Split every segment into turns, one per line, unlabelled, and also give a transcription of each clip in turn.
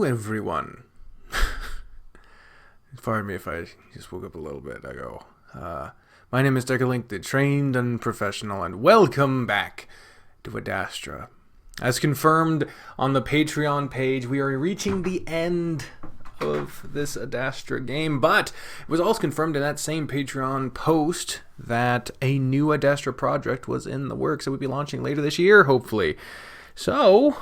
everyone. Pardon me if I just woke up a little bit ago. My name is Deckerlink, the trained and professional, and welcome back to Adastra. As confirmed on the Patreon page, we are reaching the end of this Adastra game, but it was also confirmed in that same Patreon post that a new Adastra project was in the works that would be launching later this year, hopefully. So,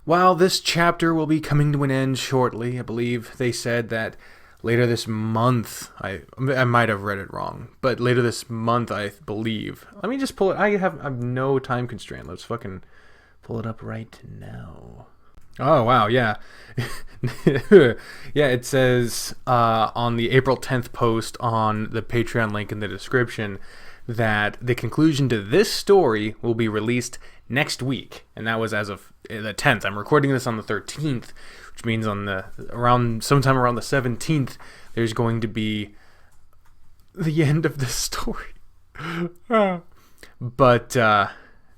while this chapter will be coming to an end shortly, I believe they said that later this month, I might have read it wrong, but later this month, I believe. Let me just pull it. I have no time constraint. Let's fucking pull it up right now. Oh, wow, yeah. Yeah, it says on the April 10th post on the Patreon link in the description that the conclusion to this story will be released next week. And that was as of the 10th. I'm recording this on the 13th, which means sometime around the 17th, there's going to be the end of this story. But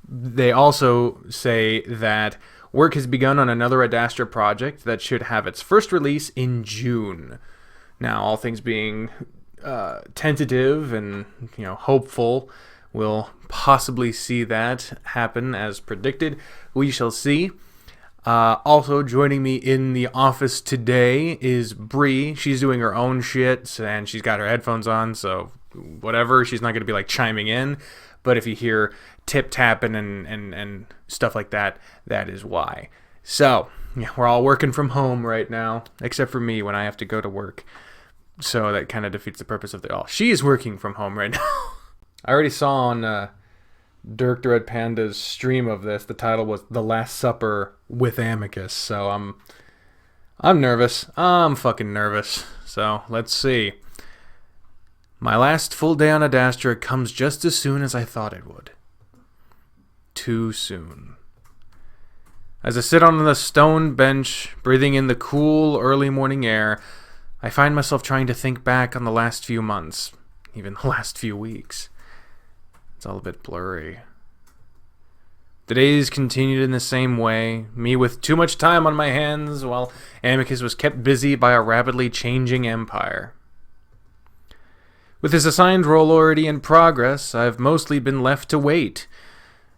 they also say that work has begun on another Adastra project that should have its first release in June. Now, all things being tentative and hopeful, we'll possibly see that happen as predicted. We shall see. Also joining me in the office today is Bri. She's doing her own shit, and she's got her headphones on, so whatever. She's not going to be like chiming in. But if you hear tip-tapping and stuff like that, that is why. So, yeah, we're all working from home right now, except for me when I have to go to work. So that kind of defeats the purpose of it all. She is working from home right now. I already saw on Dirk the Red Panda's stream of this, the title was The Last Supper with Amicus. So I'm nervous. I'm fucking nervous. So let's see. My last full day on Adastra comes just as soon as I thought it would. Too soon. As I sit on the stone bench, breathing in the cool, early morning air, I find myself trying to think back on the last few months, even the last few weeks. It's all a bit blurry. The days continued in the same way, me with too much time on my hands, while Amicus was kept busy by a rapidly changing empire. With his assigned role already in progress, I've mostly been left to wait.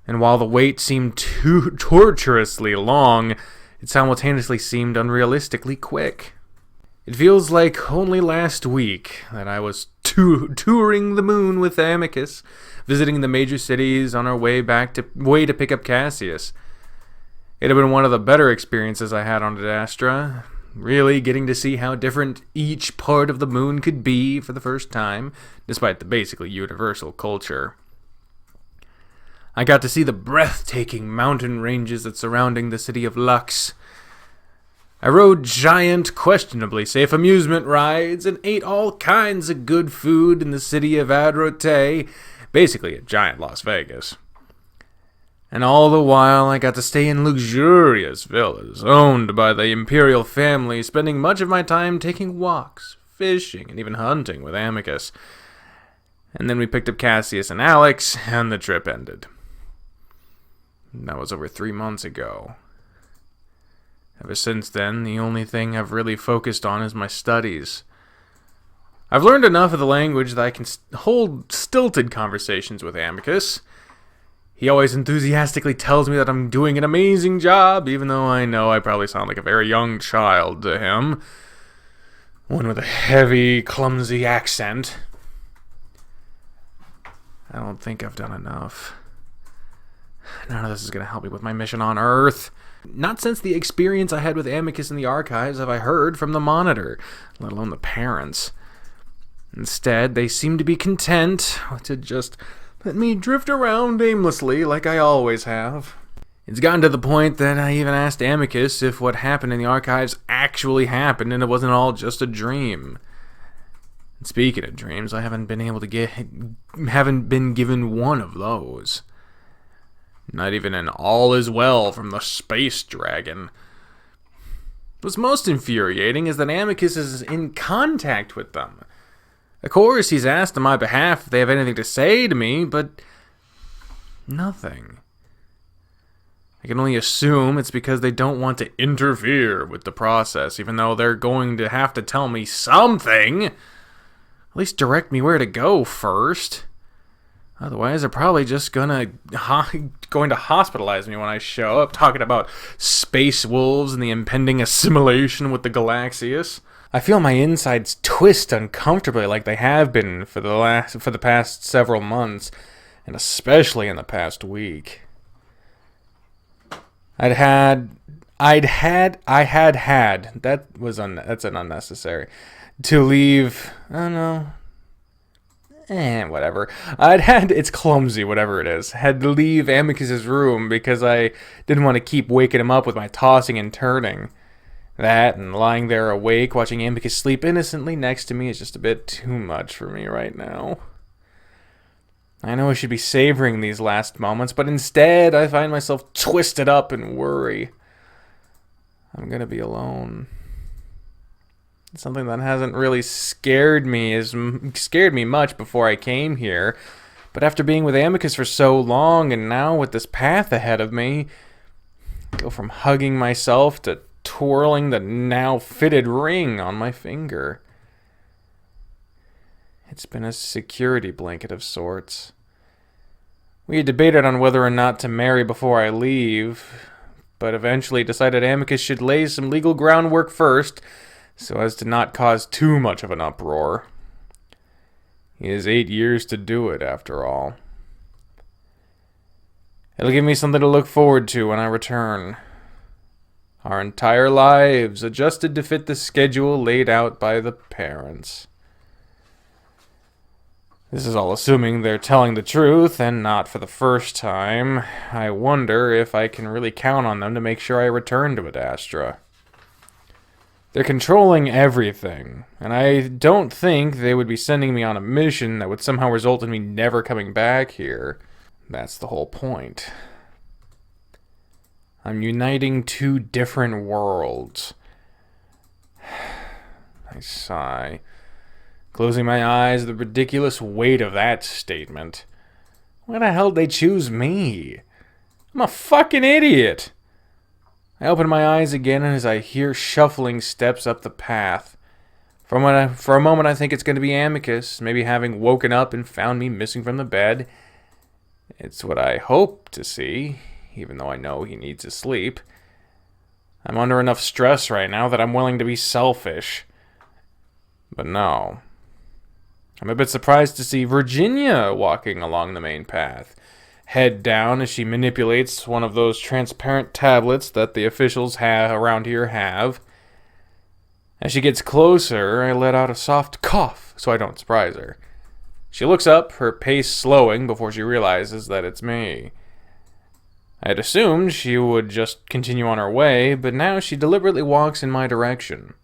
And while the wait seemed too torturously long, it simultaneously seemed unrealistically quick. It feels like only last week that I was touring the moon with Amicus, visiting the major cities on our way to pick up Cassius. It had been one of the better experiences I had on Adastra, really getting to see how different each part of the moon could be for the first time, despite the basically universal culture. I got to see the breathtaking mountain ranges that surrounding the city of Lux. I rode giant, questionably safe amusement rides and ate all kinds of good food in the city of Adrote, basically a giant Las Vegas. And all the while, I got to stay in luxurious villas owned by the imperial family, spending much of my time taking walks, fishing, and even hunting with Amicus. And then we picked up Cassius and Alex, and the trip ended. That was over 3 months ago. Ever since then, the only thing I've really focused on is my studies. I've learned enough of the language that I can hold stilted conversations with Amicus. He always enthusiastically tells me that I'm doing an amazing job, even though I know I probably sound like a very young child to him. One with a heavy, clumsy accent. I don't think I've done enough. None of this is going to help me with my mission on Earth. Not since the experience I had with Amicus in the archives have I heard from the Monitor, let alone the parents. Instead, they seem to be content to just let me drift around aimlessly like I always have. It's gotten to the point that I even asked Amicus if what happened in the archives actually happened and it wasn't all just a dream. And speaking of dreams, I haven't been given one of those. Not even an all is well from the space dragon. What's most infuriating is that Amicus is in contact with them. Of course, he's asked on my behalf if they have anything to say to me, but nothing. I can only assume it's because they don't want to interfere with the process, even though they're going to have to tell me something. At least direct me where to go first. Otherwise, they're probably just going to hospitalize me when I show up, talking about space wolves and the impending assimilation with the Galaxius. I feel my insides twist uncomfortably like they have been for the past several months, and especially in the past week. That's an unnecessary. To leave, I don't know. Whatever. It's clumsy, whatever it is. Had to leave Amicus's room because I didn't want to keep waking him up with my tossing and turning. That and lying there awake, watching Amicus sleep innocently next to me is just a bit too much for me right now. I know I should be savoring these last moments, but instead I find myself twisted up in worry. I'm gonna be alone. It's something that hasn't really scared me much before I came here, but after being with Amicus for so long and now with this path ahead of me, I go from hugging myself to twirling the now fitted ring on my finger. It's been a security blanket of sorts. We had debated on whether or not to marry before I leave, but eventually decided Amicus should lay some legal groundwork first, so as to not cause too much of an uproar. He has 8 years to do it, after all. It'll give me something to look forward to when I return. Our entire lives adjusted to fit the schedule laid out by the parents. This is all assuming they're telling the truth, and not for the first time. I wonder if I can really count on them to make sure I return to Adastra. They're controlling everything, and I don't think they would be sending me on a mission that would somehow result in me never coming back here. That's the whole point. I'm uniting two different worlds. I sigh, closing my eyes at the ridiculous weight of that statement. Why the hell did they choose me? I'm a fucking idiot. I open my eyes again as I hear shuffling steps up the path. For a moment I think it's going to be Amicus, maybe having woken up and found me missing from the bed. It's what I hope to see, even though I know he needs his sleep. I'm under enough stress right now that I'm willing to be selfish. But no. I'm a bit surprised to see Virginia walking along the main path, head down as she manipulates one of those transparent tablets that the officials around here have. As she gets closer, I let out a soft cough so I don't surprise her. She looks up, her pace slowing before she realizes that it's me. I had assumed she would just continue on her way, but now she deliberately walks in my direction.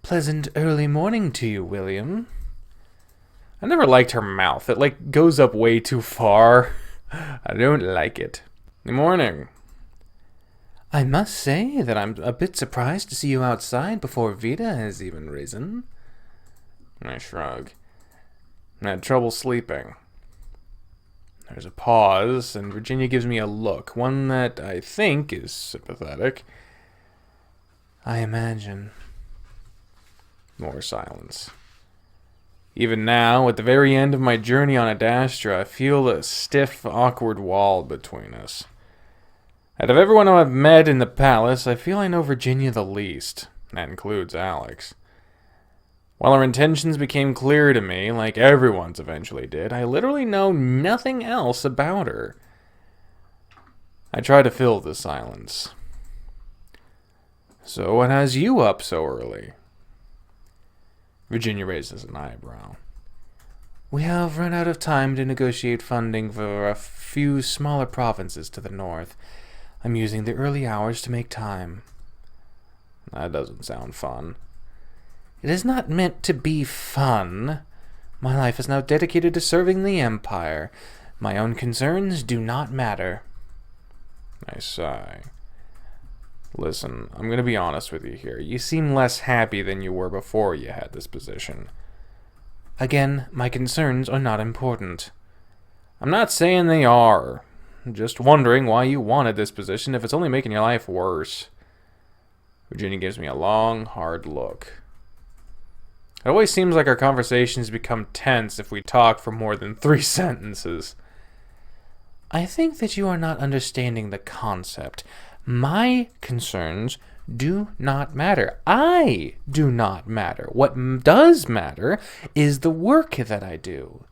Pleasant early morning to you, William. I never liked her mouth. It, goes up way too far. I don't like it. Good morning. I must say that I'm a bit surprised to see you outside before Vita has even risen. I shrug. I had trouble sleeping. There's a pause, and Virginia gives me a look, one that I think is sympathetic. I imagine. More silence. Even now, at the very end of my journey on Adastra, I feel a stiff, awkward wall between us. Out of everyone I've met in the palace, I feel I know Virginia the least. That includes Alex. While her intentions became clear to me, like everyone's eventually did, I literally know nothing else about her. I try to fill the silence. So what has you up so early? Virginia raises an eyebrow. We have run out of time to negotiate funding for a few smaller provinces to the north. I'm using the early hours to make time. That doesn't sound fun. It is not meant to be fun. My life is now dedicated to serving the Empire. My own concerns do not matter. I sigh. Listen, I'm going to be honest with you here. You seem less happy than you were before you had this position. Again, my concerns are not important. I'm not saying they are. Just wondering why you wanted this position if it's only making your life worse. Virginia gives me a long, hard look. It always seems like our conversations become tense if we talk for more than 3 sentences. I think that you are not understanding the concept. My concerns do not matter. I do not matter. What does matter is the work that I do.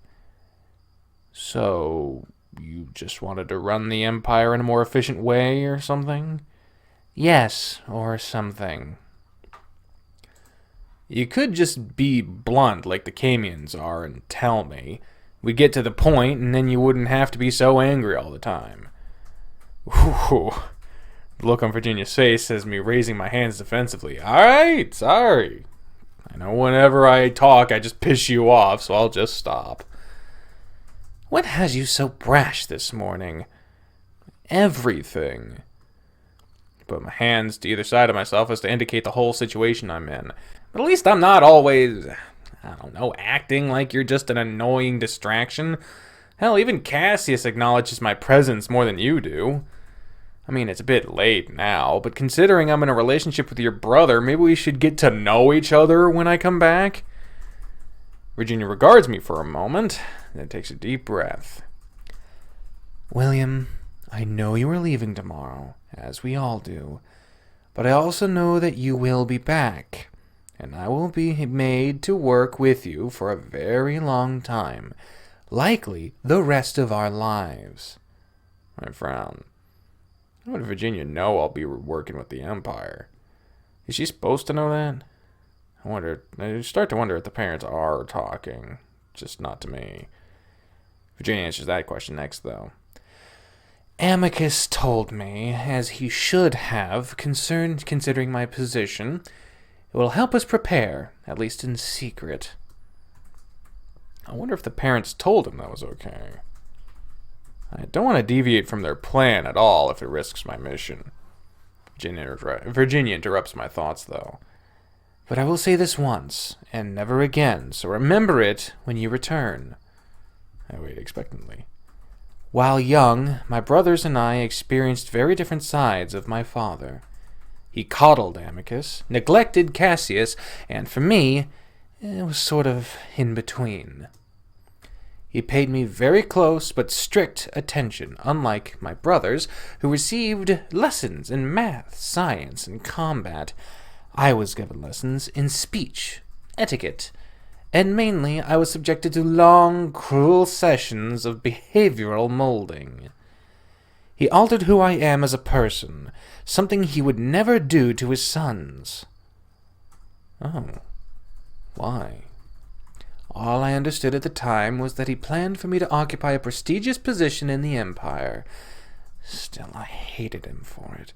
So, you just wanted to run the Empire in a more efficient way or something? Yes, or something. You could just be blunt like the Camians are and tell me. We'd get to the point, and then you wouldn't have to be so angry all the time. Ooh. The look on Virginia's face has me raising my hands defensively. Alright, sorry. I know whenever I talk, I just piss you off, so I'll just stop. What has you so brash this morning? Everything. Put my hands to either side of myself as to indicate the whole situation I'm in. But at least I'm not always, acting like you're just an annoying distraction. Hell, even Cassius acknowledges my presence more than you do. I mean, it's a bit late now, but considering I'm in a relationship with your brother, maybe we should get to know each other when I come back? Virginia regards me for a moment, then takes a deep breath. William, I know you are leaving tomorrow, as we all do, but I also know that you will be back, and I will be made to work with you for a very long time, likely the rest of our lives. I frown. How would Virginia know I'll be working with the Empire? Is she supposed to know that? I start to wonder if the parents are talking, just not to me. Virginia answers that question next, though. Amicus told me, as he should have, considering my position. It will help us prepare, at least in secret. I wonder if the parents told him that was okay. I don't want to deviate from their plan at all if it risks my mission. Virginia interrupts my thoughts, though. But I will say this once, and never again, so remember it when you return. I wait expectantly. While young, my brothers and I experienced very different sides of my father. He coddled Amicus, neglected Cassius, and for me, it was sort of in between. He paid me very close but strict attention, unlike my brothers, who received lessons in math, science, and combat. I was given lessons in speech, etiquette, and mainly I was subjected to long, cruel sessions of behavioral molding. He altered who I am as a person, something he would never do to his sons. Oh, why? All I understood at the time was that he planned for me to occupy a prestigious position in the Empire. Still, I hated him for it.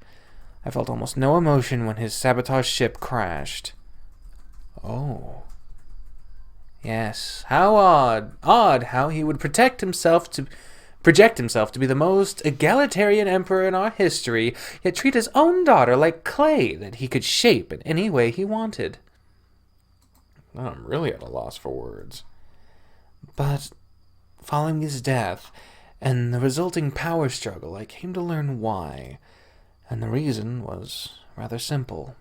I felt almost no emotion when his sabotage ship crashed. Oh. Yes, how odd. Odd how he would project himself to be the most egalitarian emperor in our history, yet treat his own daughter like clay that he could shape in any way he wanted. Now I'm really at a loss for words. But following his death and the resulting power struggle, I came to learn why, and the reason was rather simple.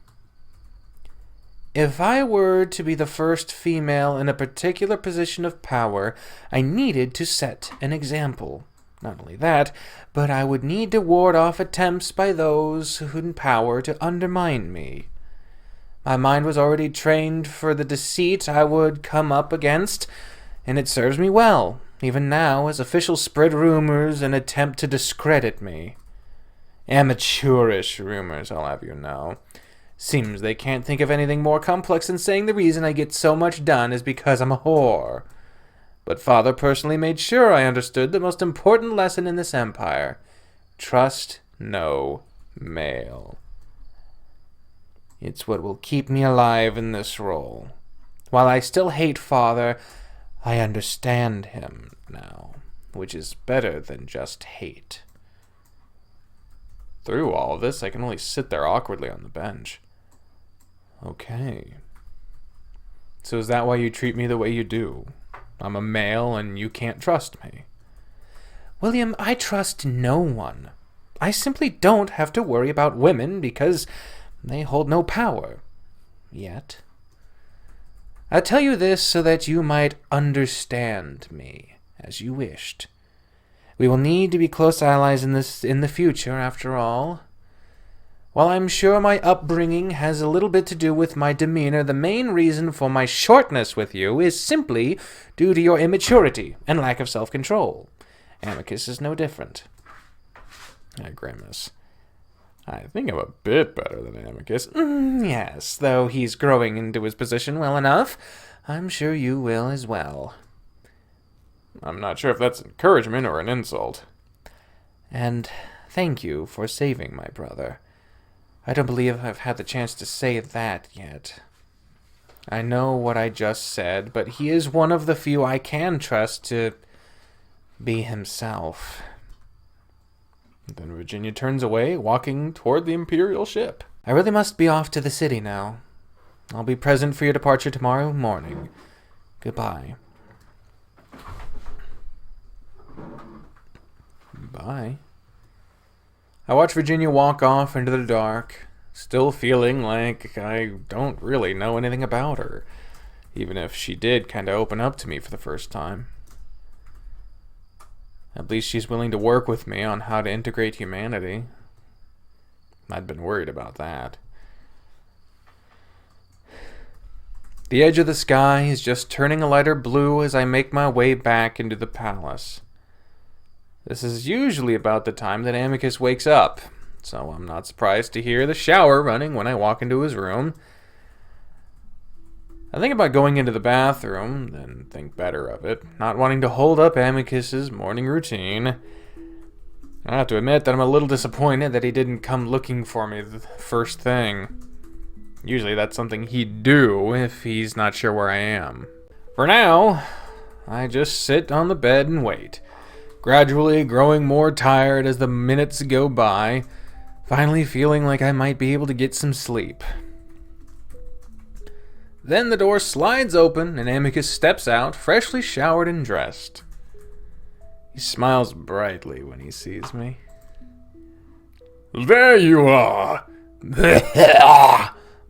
If I were to be the first female in a particular position of power, I needed to set an example. Not only that, but I would need to ward off attempts by those in power to undermine me. My mind was already trained for the deceit I would come up against, and it serves me well, even now, as officials spread rumors and attempt to discredit me. Amateurish rumors, I'll have you know. Seems they can't think of anything more complex than saying the reason I get so much done is because I'm a whore. But Father personally made sure I understood the most important lesson in this empire. Trust no male. It's what will keep me alive in this role. While I still hate Father, I understand him now, which is better than just hate. Through all of this, I can only sit there awkwardly on the bench. Okay. So is that why you treat me the way you do? I'm a male and you can't trust me. William, I trust no one. I simply don't have to worry about women because they hold no power. Yet. I tell you this so that you might understand me, as you wished. We will need to be close allies in the future, after all. While I'm sure my upbringing has a little bit to do with my demeanor, the main reason for my shortness with you is simply due to your immaturity and lack of self-control. Amicus is no different. I grimace. I think I'm a bit better than Amicus. Yes, though he's growing into his position well enough. I'm sure you will as well. I'm not sure if that's encouragement or an insult. And thank you for saving my brother. I don't believe I've had the chance to say that yet. I know what I just said, but he is one of the few I can trust to be himself. Then Virginia turns away, walking toward the Imperial ship. I really must be off to the city now. I'll be present for your departure tomorrow morning. Goodbye. Bye. I watch Virginia walk off into the dark, still feeling like I don't really know anything about her, even if she did kind of open up to me for the first time. At least she's willing to work with me on how to integrate humanity. I'd been worried about that. The edge of the sky is just turning a lighter blue as I make my way back into the palace. This is usually about the time that Amicus wakes up, so I'm not surprised to hear the shower running when I walk into his room. I think about going into the bathroom, then think better of it, not wanting to hold up Amicus's morning routine. I have to admit that I'm a little disappointed that he didn't come looking for me the first thing. Usually that's something he'd do if he's not sure where I am. For now, I just sit on the bed and wait, gradually growing more tired as the minutes go by, finally feeling like I might be able to get some sleep. Then the door slides open and Amicus steps out, freshly showered and dressed. He smiles brightly when he sees me. There you are!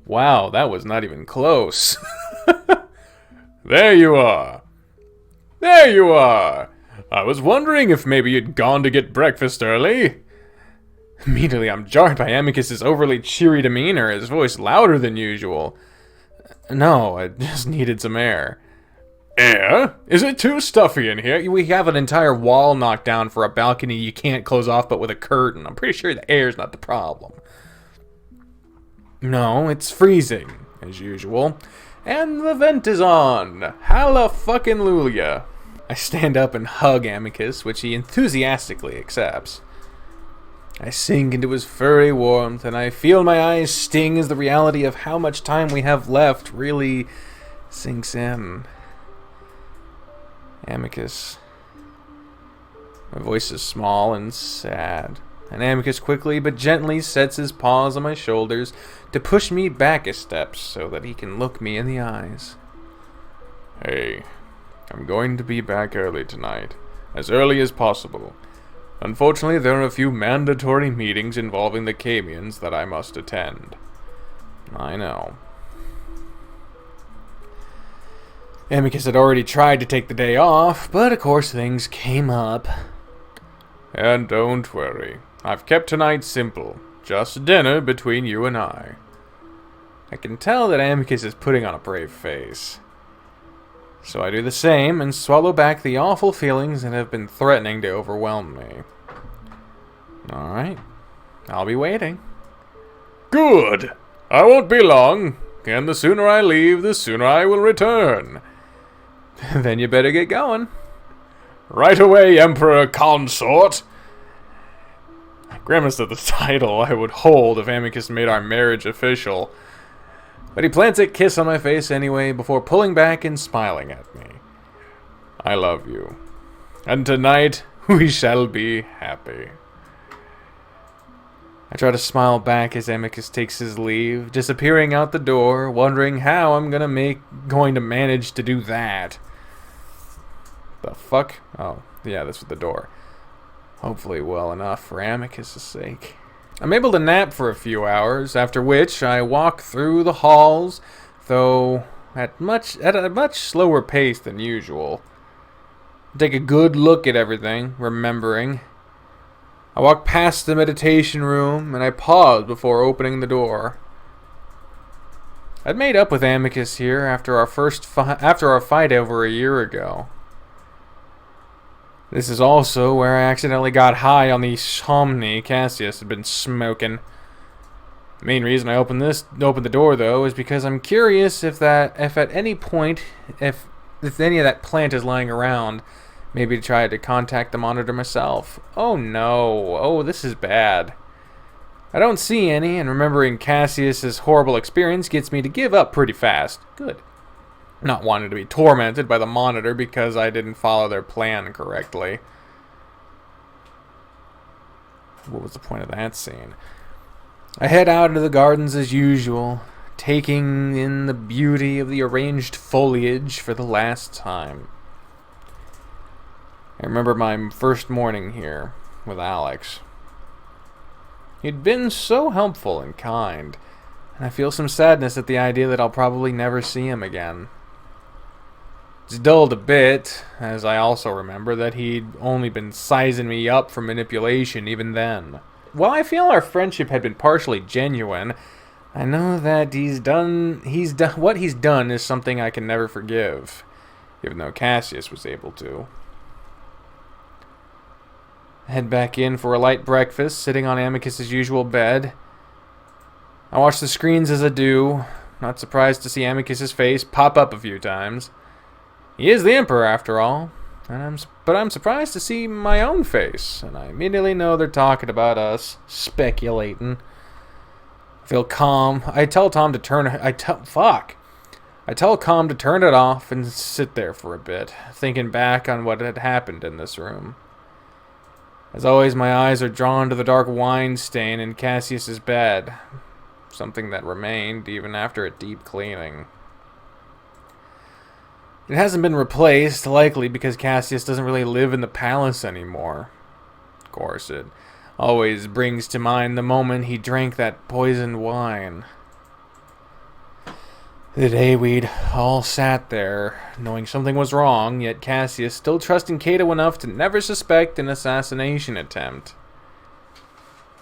Wow, that was not even close. There you are! There you are! I was wondering if maybe you'd gone to get breakfast early. Immediately I'm jarred by Amicus's overly cheery demeanor, his voice louder than usual. No, I just needed some air. Air? Is it too stuffy in here? We have an entire wall knocked down for a balcony you can't close off but with a curtain. I'm pretty sure the air's not the problem. No, it's freezing, as usual. And the vent is on. Hallelujah. I stand up and hug Amicus, which he enthusiastically accepts. I sink into his furry warmth, and I feel my eyes sting as the reality of how much time we have left really sinks in. Amicus. My voice is small and sad, and Amicus quickly but gently sets his paws on my shoulders to push me back a step so that he can look me in the eyes. Hey, I'm going to be back early tonight, as early as possible. Unfortunately, there are a few mandatory meetings involving the Camians that I must attend. I know. Amicus had already tried to take the day off, but of course things came up. And don't worry, I've kept tonight simple. Just dinner between you and I. I can tell that Amicus is putting on a brave face. So I do the same and swallow back the awful feelings that have been threatening to overwhelm me. Alright, I'll be waiting. Good! I won't be long, and the sooner I leave, the sooner I will return. Then you better get going. Right away, Emperor Consort! I grimaced at the title I would hold if Amicus made our marriage official. But he plants a kiss on my face anyway before pulling back and smiling at me. I love you. And tonight, we shall be happy. I try to smile back as Amicus takes his leave, disappearing out the door, wondering how I'm going to manage to do that. The fuck? Oh, yeah, this was the door. Hopefully well enough for Amicus' sake. I'm able to nap for a few hours, after which I walk through the halls, though at a much slower pace than usual. Take a good look at everything, remembering. I walk past the meditation room, and I pause before opening the door. I'd made up with Amicus here after our fight over a year ago. This is also where I accidentally got high on the somni Cassius had been smoking. The main reason I opened the door, though, is because I'm curious if at any point, if any of that plant is lying around, maybe to try to contact the monitor myself. Oh no, oh this is bad. I don't see any, and remembering Cassius's horrible experience gets me to give up pretty fast. Good. Not wanting to be tormented by the monitor because I didn't follow their plan correctly. What was the point of that scene? I head out into the gardens as usual, taking in the beauty of the arranged foliage for the last time. I remember my first morning here with Alex. He'd been so helpful and kind, and I feel some sadness at the idea that I'll probably never see him again. It's dulled a bit, as I also remember that he'd only been sizing me up for manipulation even then. While I feel our friendship had been partially genuine, I know that what he's done is something I can never forgive, even though Cassius was able to. Head back in for a light breakfast, sitting on Amicus' usual bed. I watch the screens as I do, not surprised to see Amicus' face pop up a few times. He is the Emperor, after all, but I'm surprised to see my own face, and I immediately know they're talking about us, speculating. I feel calm. I tell Calm to turn it off and sit there for a bit, thinking back on what had happened in this room. As always, my eyes are drawn to the dark wine stain in Cassius's bed, something that remained even after a deep cleaning. It hasn't been replaced, likely because Cassius doesn't really live in the palace anymore. Of course, it always brings to mind the moment he drank that poisoned wine. The day we'd all sat there, knowing something was wrong, yet Cassius still trusting Cato enough to never suspect an assassination attempt.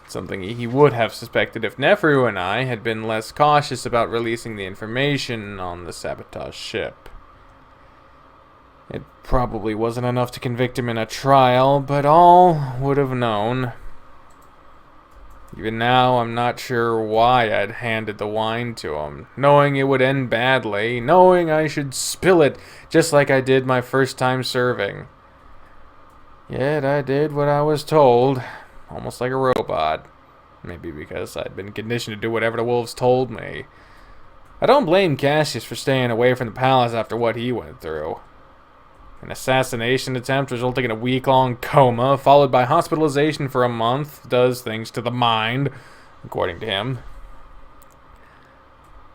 Something he would have suspected if Neferu and I had been less cautious about releasing the information on the sabotage ship. It probably wasn't enough to convict him in a trial, but all would have known. Even now, I'm not sure why I'd handed the wine to him, knowing it would end badly, knowing I should spill it just like I did my first time serving. Yet I did what I was told, almost like a robot. Maybe because I'd been conditioned to do whatever the wolves told me. I don't blame Cassius for staying away from the palace after what he went through. An assassination attempt resulting in a week-long coma, followed by hospitalization for a month, does things to the mind, according to him.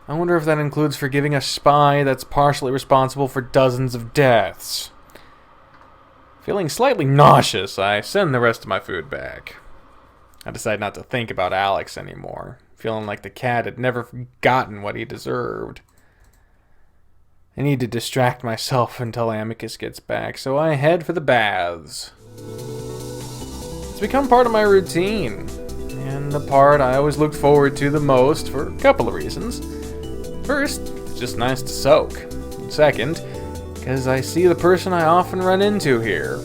I wonder if that includes forgiving a spy that's partially responsible for dozens of deaths. Feeling slightly nauseous, I send the rest of my food back. I decide not to think about Alex anymore, feeling like the cat had never gotten what he deserved. I need to distract myself until Amicus gets back, so I head for the baths. It's become part of my routine, and the part I always looked forward to the most for a couple of reasons. First, it's just nice to soak. Second, because I see the person I often run into here,